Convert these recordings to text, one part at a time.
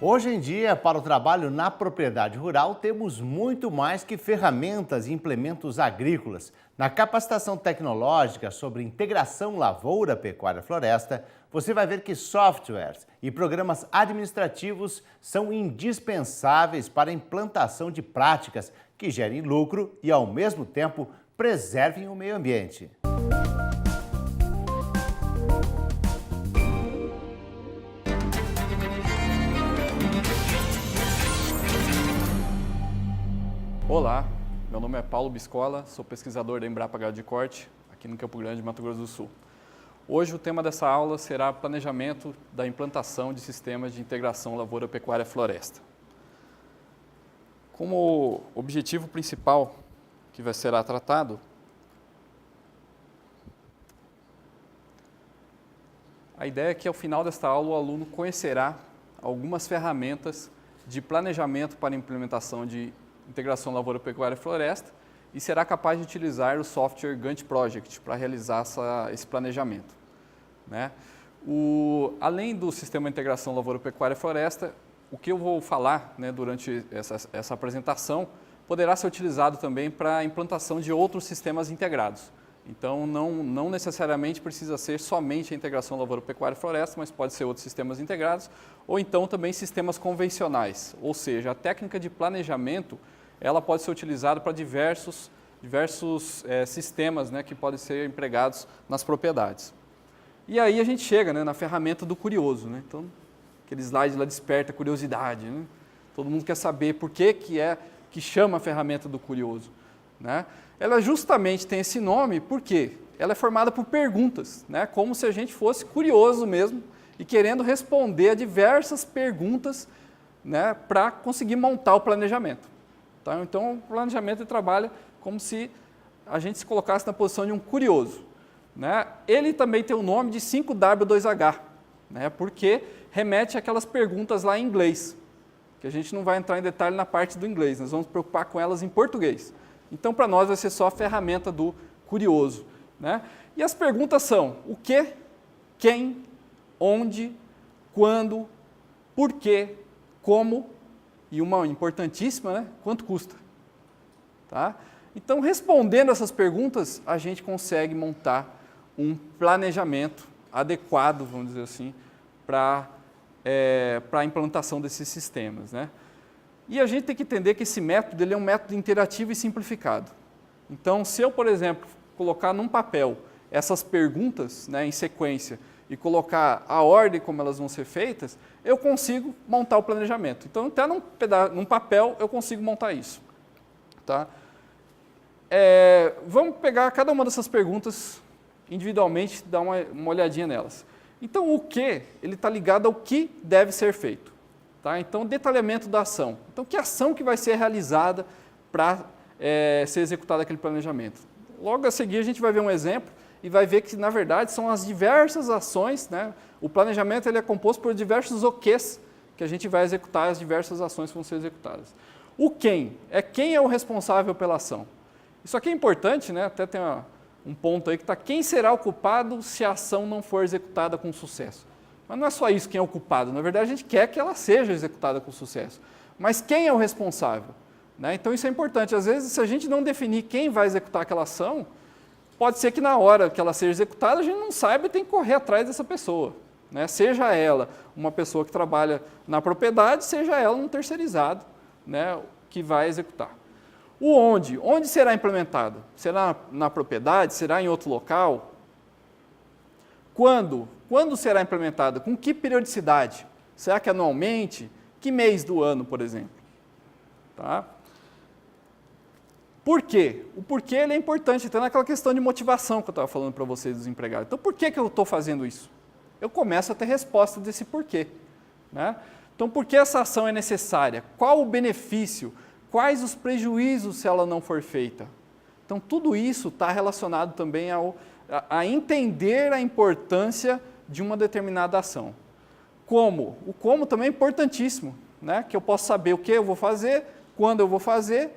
Hoje em dia, para o trabalho na propriedade rural, temos muito mais que ferramentas e implementos agrícolas. Na capacitação tecnológica sobre integração lavoura, pecuária, floresta, você vai ver que softwares e programas administrativos são indispensáveis para a implantação de práticas que gerem lucro e, ao mesmo tempo, preservem o meio ambiente. Olá, meu nome é Paulo Biscola, sou pesquisador da Embrapa Gado de Corte, aqui no Campo Grande, Mato Grosso do Sul. Hoje o tema dessa aula será planejamento da implantação de sistemas de integração lavoura, pecuária, floresta. Como objetivo principal que será tratado, a ideia é que ao final desta aula o aluno conhecerá algumas ferramentas de planejamento para implementação de integração lavoura, pecuária e floresta e será capaz de utilizar o software Gantt Project para realizar esse planejamento. Né? Além do sistema de integração lavoura, pecuária e floresta, o que eu vou falar, né, durante essa apresentação poderá ser utilizado também para a implantação de outros sistemas integrados. Então, não necessariamente precisa ser somente a integração lavoura, pecuária e floresta, mas pode ser outros sistemas integrados, ou então também sistemas convencionais, ou seja, a técnica de planejamento ela pode ser utilizada para diversos sistemas, né, que podem ser empregados nas propriedades. E aí a gente chega, né, na ferramenta do curioso. Né? Então, aquele slide lá desperta a curiosidade. Né? Todo mundo quer saber por que chama a ferramenta do curioso. Né? Ela justamente tem esse nome porque ela é formada por perguntas, né? Como se a gente fosse curioso mesmo e querendo responder a diversas perguntas, né, para conseguir montar o planejamento. Tá? Então, o planejamento trabalha como se a gente se colocasse na posição de um curioso. Né? Ele também tem o nome de 5W2H, né, porque remete àquelas perguntas lá em inglês, que a gente não vai entrar em detalhe na parte do inglês, nós vamos nos preocupar com elas em português. Então, para nós, vai ser só a ferramenta do curioso. Né? E as perguntas são o que, quem, onde, quando, por quê, como e uma importantíssima, né? Quanto custa. Tá? Então, respondendo essas perguntas, a gente consegue montar um planejamento adequado, vamos dizer assim, para a implantação desses sistemas. Né? E a gente tem que entender que esse método ele é um método interativo e simplificado. Então, se eu, por exemplo, colocar num papel essas perguntas, né, em sequência e colocar a ordem como elas vão ser feitas, eu consigo montar o planejamento. Então, até num papel eu consigo montar isso. Tá? Vamos pegar cada uma dessas perguntas individualmente e dar uma olhadinha nelas. Então, o que ele está ligado ao que deve ser feito. Tá? Então, detalhamento da ação. Então, que ação que vai ser realizada para ser executado aquele planejamento? Logo a seguir, a gente vai ver um exemplo e vai ver que, na verdade, são as diversas ações. Né? O planejamento ele é composto por diversos OQs que a gente vai executar, as diversas ações que vão ser executadas. O quem é o responsável pela ação. Isso aqui é importante, né? Até tem um ponto aí que está quem será o culpado se a ação não for executada com sucesso. Mas não é só isso quem é o culpado, na verdade a gente quer que ela seja executada com sucesso. Mas quem é o responsável? Né? Então isso é importante, às vezes se a gente não definir quem vai executar aquela ação, pode ser que na hora que ela seja executada a gente não saiba e tem que correr atrás dessa pessoa. Né? Seja ela uma pessoa que trabalha na propriedade, seja ela um terceirizado, né, que vai executar. O onde será implementado? Será na propriedade? Será em outro local? Quando? Quando será implementado? Com que periodicidade? Será que anualmente? Que mês do ano, por exemplo? Tá? Por quê? O porquê ele é importante, até naquela questão de motivação que eu estava falando para vocês dos empregados. Então, por que eu estou fazendo isso? Eu começo a ter resposta desse porquê. Né? Então, por que essa ação é necessária? Qual o benefício? Quais os prejuízos se ela não for feita? Então, tudo isso está relacionado também a entender a importância de uma determinada ação. Como? O como também é importantíssimo, né? Que eu posso saber o que eu vou fazer, quando eu vou fazer,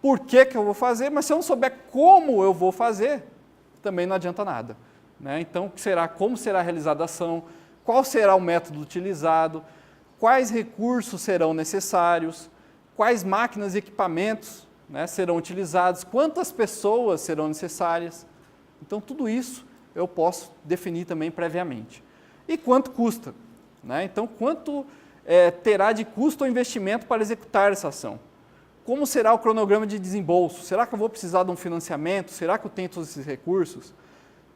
por que eu vou fazer, mas se eu não souber como eu vou fazer, também não adianta nada. Né? Então, como será realizada a ação, qual será o método utilizado, quais recursos serão necessários, quais máquinas e equipamentos, né, serão utilizados, quantas pessoas serão necessárias. Então, tudo isso eu posso definir também previamente. E quanto custa? Né? Então, quanto terá de custo ou investimento para executar essa ação? Como será o cronograma de desembolso? Será que eu vou precisar de um financiamento? Será que eu tenho todos esses recursos?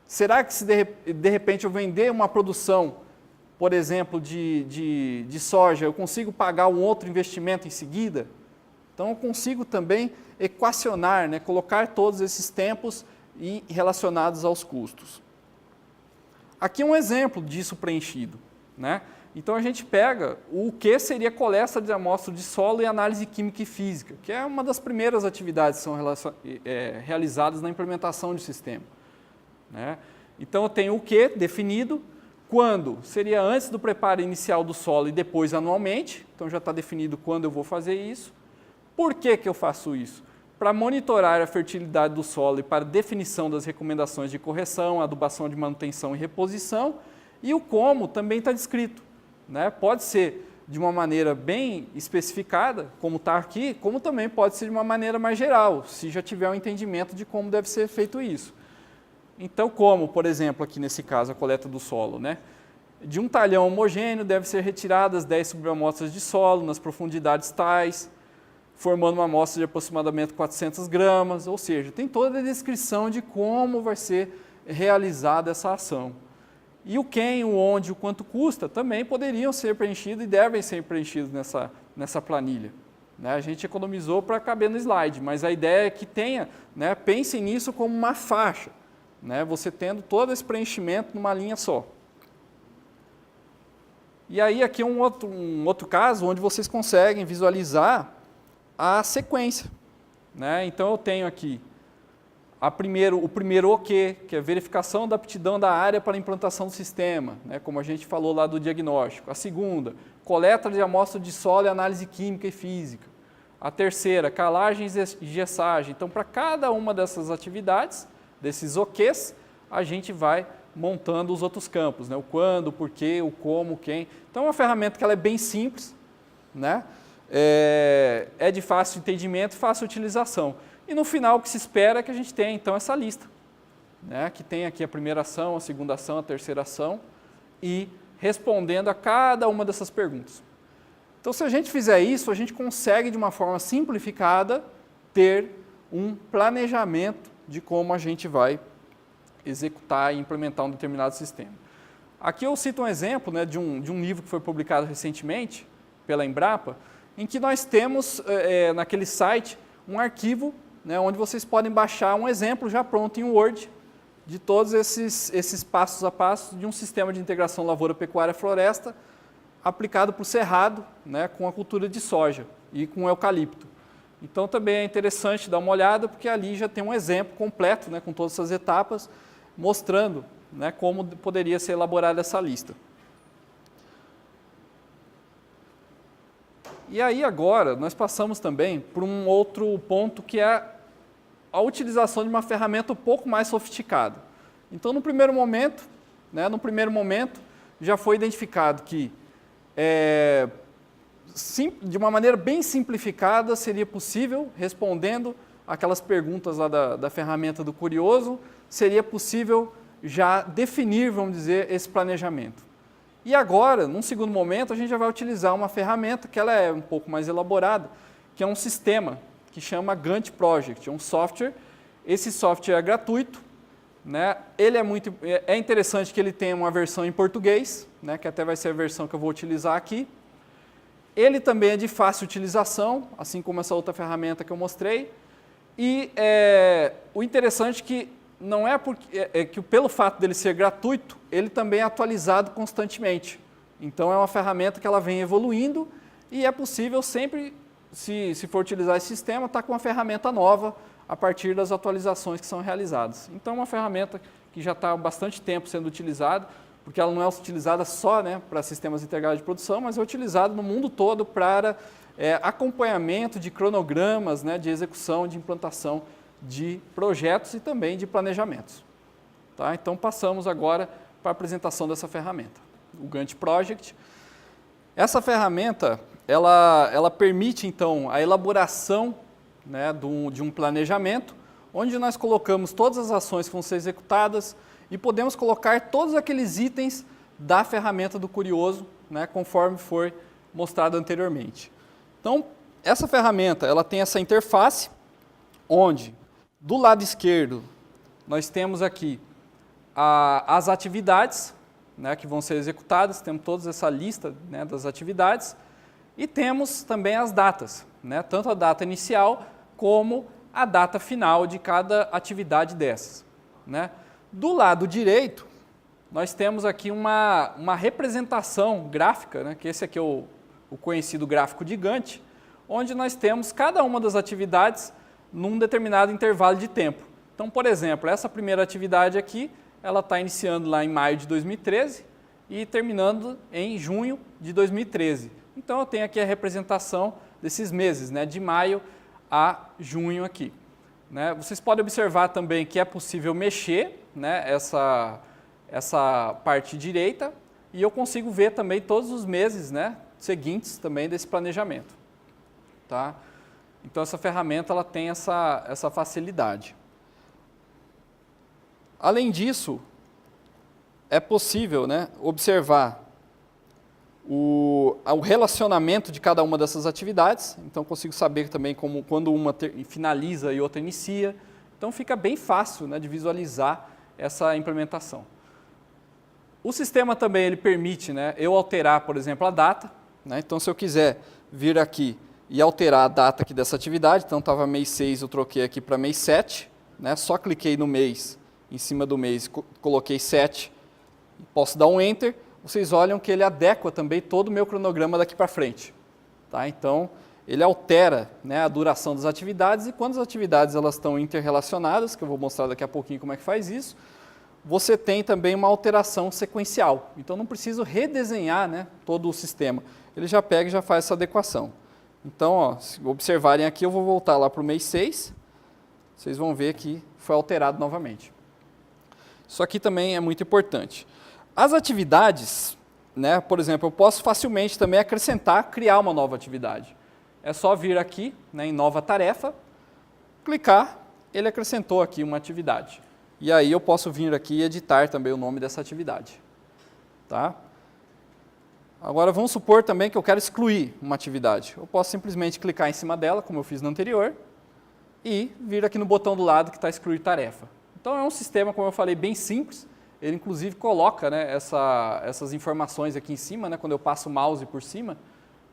Será que se de repente eu vender uma produção, por exemplo, de soja, eu consigo pagar um outro investimento em seguida? Então, eu consigo também equacionar, né, colocar todos esses tempos relacionados aos custos. Aqui um exemplo disso preenchido. Né? Então, a gente pega o que seria coleta de amostra de solo e análise química e física, que é uma das primeiras atividades que são realizadas na implementação de sistema. Né? Então, eu tenho o que definido, quando seria antes do preparo inicial do solo e depois anualmente, então já está definido quando eu vou fazer isso. Por que eu faço isso? Para monitorar a fertilidade do solo e para definição das recomendações de correção, adubação de manutenção e reposição, e o como também está descrito. Né? Pode ser de uma maneira bem especificada, como está aqui, como também pode ser de uma maneira mais geral, se já tiver um entendimento de como deve ser feito isso. Então, como, por exemplo, aqui nesse caso, a coleta do solo, né? De um talhão homogêneo deve ser retiradas 10 subamostras de solo nas profundidades tais, formando uma amostra de aproximadamente 400 gramas, ou seja, tem toda a descrição de como vai ser realizada essa ação. E o quem, o onde, o quanto custa também poderiam ser preenchidos e devem ser preenchidos nessa planilha. Né? A gente economizou para caber no slide, mas a ideia é que tenha, né, pense nisso como uma faixa, né, você tendo todo esse preenchimento numa linha só. E aí aqui um outro caso onde vocês conseguem visualizar a sequência. Né? Então eu tenho aqui o primeiro OK, que é verificação da aptidão da área para a implantação do sistema, né, como a gente falou lá do diagnóstico. A segunda, coleta de amostra de solo e análise química e física. A terceira, calagem e gessagem. Então, para cada uma dessas atividades, desses OQs, a gente vai montando os outros campos, né, o quando, o porquê, o como, o quem. Então, é uma ferramenta que ela é bem simples, né, é de fácil entendimento e fácil utilização. E no final o que se espera é que a gente tenha então essa lista, né, que tem aqui a primeira ação, a segunda ação, a terceira ação e respondendo a cada uma dessas perguntas. Então, se a gente fizer isso, a gente consegue de uma forma simplificada ter um planejamento de como a gente vai executar e implementar um determinado sistema. Aqui eu cito um exemplo, né, de um livro que foi publicado recentemente pela Embrapa, em que nós temos naquele site um arquivo, né, onde vocês podem baixar um exemplo já pronto em Word de todos esses passos a passo de um sistema de integração lavoura-pecuária-floresta aplicado para o cerrado, né, com a cultura de soja e com eucalipto. Então também é interessante dar uma olhada, porque ali já tem um exemplo completo, né, com todas essas etapas, mostrando, né, como poderia ser elaborada essa lista. E aí agora nós passamos também por um outro ponto, que é a utilização de uma ferramenta um pouco mais sofisticada. Então, no primeiro momento, já foi identificado que de uma maneira bem simplificada seria possível, respondendo aquelas perguntas lá da ferramenta do Curioso, seria possível já definir, vamos dizer, esse planejamento. E agora, num segundo momento, a gente já vai utilizar uma ferramenta que ela é um pouco mais elaborada, que é um sistema que chama Gantt Project, é um software. Esse software é gratuito, né? Ele é interessante que ele tenha uma versão em português, né, que até vai ser a versão que eu vou utilizar aqui. Ele também é de fácil utilização, assim como essa outra ferramenta que eu mostrei. E o interessante é que não é que pelo fato dele ser gratuito, ele também é atualizado constantemente. Então é uma ferramenta que ela vem evoluindo e é possível sempre, se for utilizar esse sistema, estar com uma ferramenta nova a partir das atualizações que são realizadas. Então é uma ferramenta que já está há bastante tempo sendo utilizada, porque ela não é utilizada só, né, para sistemas integrados de produção, mas é utilizada no mundo todo para acompanhamento de cronogramas, né, de execução, de implantação de projetos e também de planejamentos. Tá? Então, passamos agora para a apresentação dessa ferramenta. O Gantt Project. Essa ferramenta, ela permite, então, a elaboração, né, de um planejamento, onde nós colocamos todas as ações que vão ser executadas e podemos colocar todos aqueles itens da ferramenta do Curioso, né, conforme foi mostrado anteriormente. Então, essa ferramenta, ela tem essa interface, onde, do lado esquerdo, nós temos aqui as atividades, né, que vão ser executadas, temos toda essa lista, né, das atividades, e temos também as datas, né, tanto a data inicial como a data final de cada atividade dessas, né. Do lado direito, nós temos aqui uma representação gráfica, né, que esse aqui é o conhecido gráfico de Gantt, onde nós temos cada uma das atividades num determinado intervalo de tempo. Então, por exemplo, essa primeira atividade aqui, ela está iniciando lá em maio de 2013 e terminando em junho de 2013. Então, eu tenho aqui a representação desses meses, né, de maio a junho aqui. Né? Vocês podem observar também que é possível mexer, né, essa parte direita, e eu consigo ver também todos os meses, né, seguintes também desse planejamento. Tá? Então, essa ferramenta ela tem essa facilidade. Além disso, é possível, né, observar o relacionamento de cada uma dessas atividades. Então, consigo saber também quando uma finaliza e outra inicia. Então, fica bem fácil, né, de visualizar essa implementação. O sistema também ele permite, né, eu alterar, por exemplo, a data. Né? Então, se eu quiser vir aqui e alterar a data aqui dessa atividade, então estava mês 6, eu troquei aqui para mês 7, né? Só cliquei no mês, em cima do mês, coloquei 7, posso dar um Enter, vocês olham que ele adequa também todo o meu cronograma daqui para frente. Tá? Então, ele altera, né, a duração das atividades, e quando as atividades elas estão interrelacionadas, que eu vou mostrar daqui a pouquinho como é que faz isso, você tem também uma alteração sequencial. Então, não preciso redesenhar, né, todo o sistema. Ele já pega e já faz essa adequação. Então, ó, se observarem aqui, eu vou voltar lá para o mês 6, vocês vão ver que foi alterado novamente. Isso aqui também é muito importante. As atividades, né, por exemplo, eu posso facilmente também acrescentar, criar uma nova atividade. É só vir aqui, né, em nova tarefa, clicar, ele acrescentou aqui uma atividade. E aí eu posso vir aqui e editar também o nome dessa atividade. Tá? Agora vamos supor também que eu quero excluir uma atividade. Eu posso simplesmente clicar em cima dela, como eu fiz no anterior, e vir aqui no botão do lado que está excluir tarefa. Então é um sistema, como eu falei, bem simples. Ele inclusive coloca, né, essas informações aqui em cima, né, quando eu passo o mouse por cima,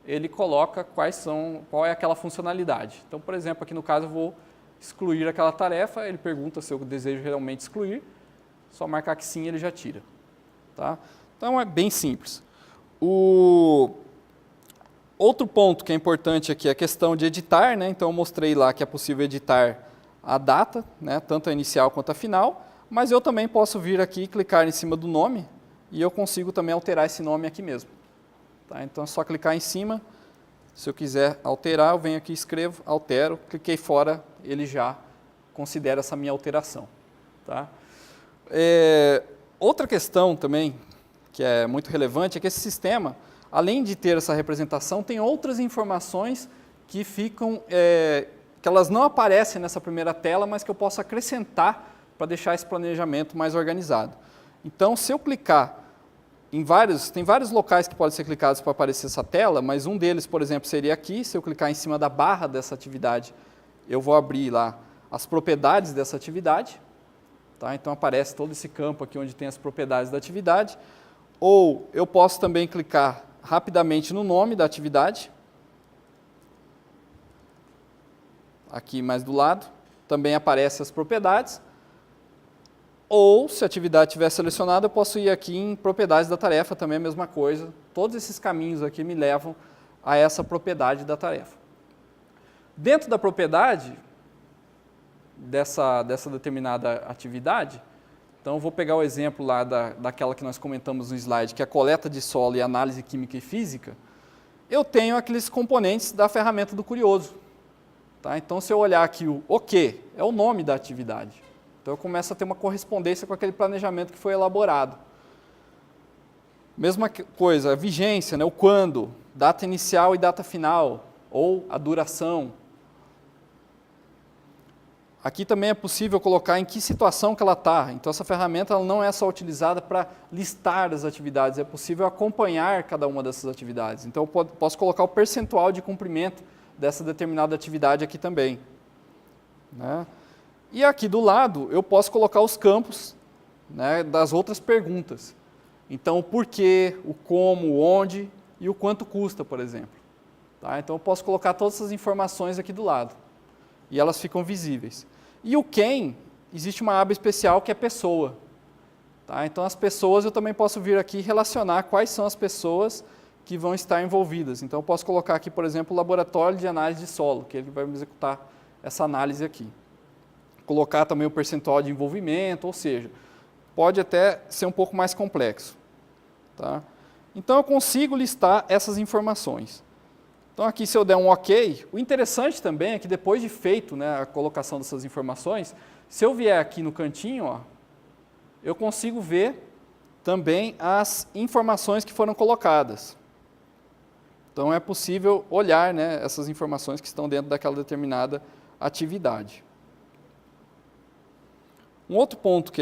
ele coloca qual é aquela funcionalidade. Então, por exemplo, aqui no caso eu vou excluir aquela tarefa, ele pergunta se eu desejo realmente excluir, só marcar que sim, ele já tira. Tá? Então é bem simples. O outro ponto que é importante aqui é a questão de editar, né? Então eu mostrei lá que é possível editar a data, né, tanto a inicial quanto a final, mas eu também posso vir aqui e clicar em cima do nome e eu consigo também alterar esse nome aqui mesmo. Tá? Então é só clicar em cima, se eu quiser alterar, eu venho aqui, escrevo, altero, cliquei fora, ele já considera essa minha alteração. Tá? Outra questão também, que é muito relevante, é que esse sistema, além de ter essa representação, tem outras informações que ficam, que elas não aparecem nessa primeira tela, mas que eu posso acrescentar para deixar esse planejamento mais organizado. Então, se eu clicar tem vários locais que podem ser clicados para aparecer essa tela, mas um deles, por exemplo, seria aqui. Se eu clicar em cima da barra dessa atividade, eu vou abrir lá as propriedades dessa atividade. Tá? Então, aparece todo esse campo aqui onde tem as propriedades da atividade. Ou eu posso também clicar rapidamente no nome da atividade. Aqui mais do lado, também aparecem as propriedades. Ou, se a atividade estiver selecionada, eu posso ir aqui em propriedades da tarefa, também a mesma coisa. Todos esses caminhos aqui me levam a essa propriedade da tarefa. Dentro da propriedade dessa determinada atividade, então eu vou pegar o exemplo lá daquela que nós comentamos no slide, que é a coleta de solo e análise química e física, eu tenho aqueles componentes da ferramenta do Curioso. Tá? Então, se eu olhar aqui o que é o nome da atividade. Então, eu começo a ter uma correspondência com aquele planejamento que foi elaborado. Mesma coisa, a vigência, né? O quando, data inicial e data final, ou a duração. Aqui também é possível colocar em que situação que ela está. Então, essa ferramenta ela não é só utilizada para listar as atividades, é possível acompanhar cada uma dessas atividades. Então, eu posso colocar o percentual de cumprimento dessa determinada atividade aqui também. Né? E aqui do lado, eu posso colocar os campos, né, das outras perguntas. Então, o porquê, o como, o onde e o quanto custa, por exemplo. Tá? Então, eu posso colocar todas essas informações aqui do lado. E elas ficam visíveis. E o quem, existe uma aba especial que é pessoa. Tá? Então, as pessoas eu também posso vir aqui e relacionar quais são as pessoas que vão estar envolvidas. Então, eu posso colocar aqui, por exemplo, o laboratório de análise de solo, que ele vai me executar essa análise aqui. Colocar também o percentual de envolvimento, ou seja, pode até ser um pouco mais complexo. Tá? Então, eu consigo listar essas informações. Então, aqui, se eu der um OK, o interessante também é que depois de feito, né, a colocação dessas informações, se eu vier aqui no cantinho, ó, eu consigo ver também as informações que foram colocadas. Então, é possível olhar, né, essas informações que estão dentro daquela determinada atividade. Um outro ponto que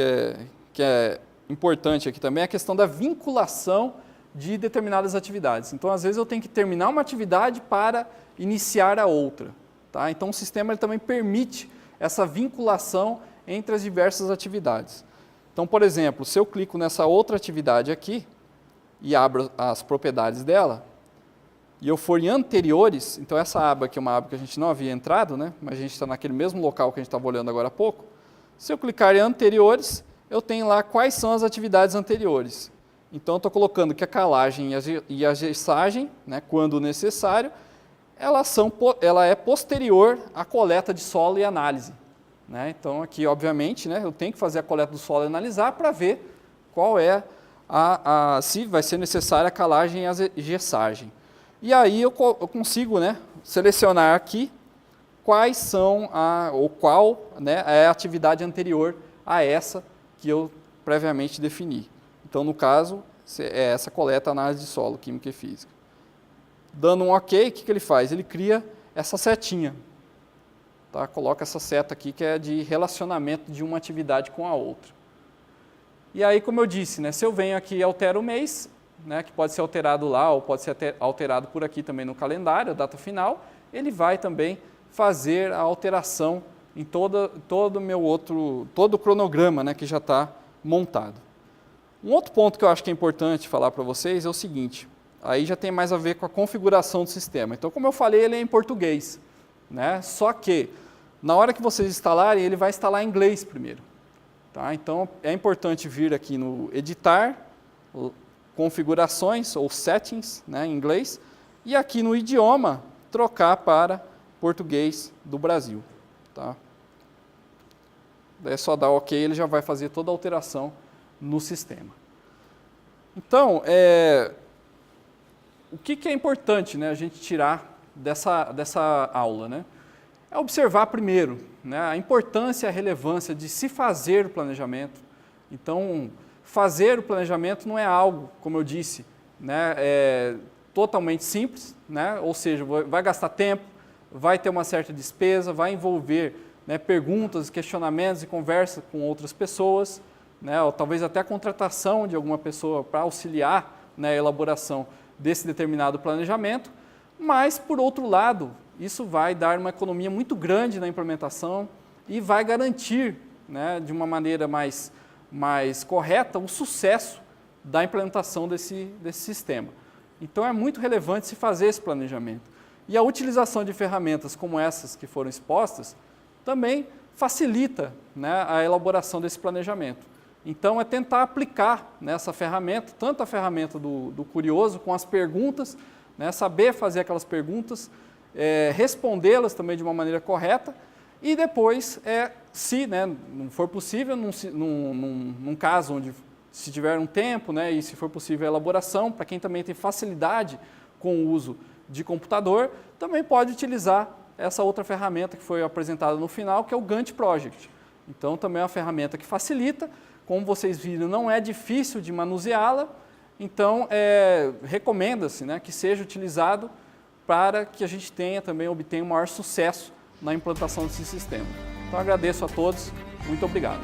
é importante aqui também é a questão da vinculação de determinadas atividades. Então, às vezes, eu tenho que terminar uma atividade para iniciar a outra. Tá? Então, o sistema ele também permite essa vinculação entre as diversas atividades. Então, por exemplo, se eu clico nessa outra atividade aqui e abro as propriedades dela, e eu for em anteriores, então essa aba aqui é uma aba que a gente não havia entrado, né? Mas a gente está naquele mesmo local que a gente estava olhando agora há pouco. Se eu clicar em anteriores, eu tenho lá quais são as atividades anteriores. Então, estou colocando que a calagem e a gessagem, né, quando necessário, ela é posterior à coleta de solo e análise. Né? Então, aqui, obviamente, né, eu tenho que fazer a coleta do solo e analisar para ver qual é se vai ser necessária a calagem e a gessagem. E aí eu consigo, né, selecionar aqui quais são qual, né, é a atividade anterior a essa que eu previamente defini. Então, no caso, é essa coleta, análise de solo, química e física. Dando um OK, o que ele faz? Ele cria essa setinha. Tá? Coloca essa seta aqui, que é de relacionamento de uma atividade com a outra. E aí, como eu disse, né, se eu venho aqui e altero o mês, né, que pode ser alterado lá, ou pode ser alterado por aqui também no calendário, a data final, ele vai também fazer a alteração em todo o cronograma, né, que já está montado. Um outro ponto que eu acho que é importante falar para vocês é o seguinte, aí já tem mais a ver com a configuração do sistema. Então, como eu falei, ele é em português, né? Só que, na hora que vocês instalarem, ele vai instalar em inglês primeiro. Tá? Então, é importante vir aqui no editar, configurações ou settings, né, em inglês, e aqui no idioma, trocar para português do Brasil. Tá? Daí é só dar OK, ele já vai fazer toda a alteração no sistema. Então, o que é importante, né, a gente tirar dessa aula? Né? É observar primeiro, né, a importância e a relevância de se fazer o planejamento. Então, fazer o planejamento não é algo, como eu disse, né, totalmente simples, né, ou seja, vai gastar tempo, vai ter uma certa despesa, vai envolver, né, perguntas, questionamentos e conversa com outras pessoas, né, ou talvez até a contratação de alguma pessoa para auxiliar, né, a elaboração desse determinado planejamento, mas, por outro lado, isso vai dar uma economia muito grande na implementação e vai garantir, né, de uma maneira mais correta o sucesso da implementação desse sistema. Então, é muito relevante se fazer esse planejamento. E a utilização de ferramentas como essas que foram expostas também facilita, né, a elaboração desse planejamento. Então, é tentar aplicar nessa ferramenta, tanto a ferramenta do curioso, com as perguntas, né, saber fazer aquelas perguntas, respondê-las também de uma maneira correta, e depois, se, né, não for possível, num caso onde se tiver um tempo, né, e se for possível a elaboração, para quem também tem facilidade com o uso de computador, também pode utilizar essa outra ferramenta que foi apresentada no final, que é o Gantt Project. Então, também é uma ferramenta que facilita. Como vocês viram, não é difícil de manuseá-la, Então, recomenda-se, né, que seja utilizado para que a gente obtenha um maior sucesso na implantação desse sistema. Então, agradeço a todos, muito obrigado.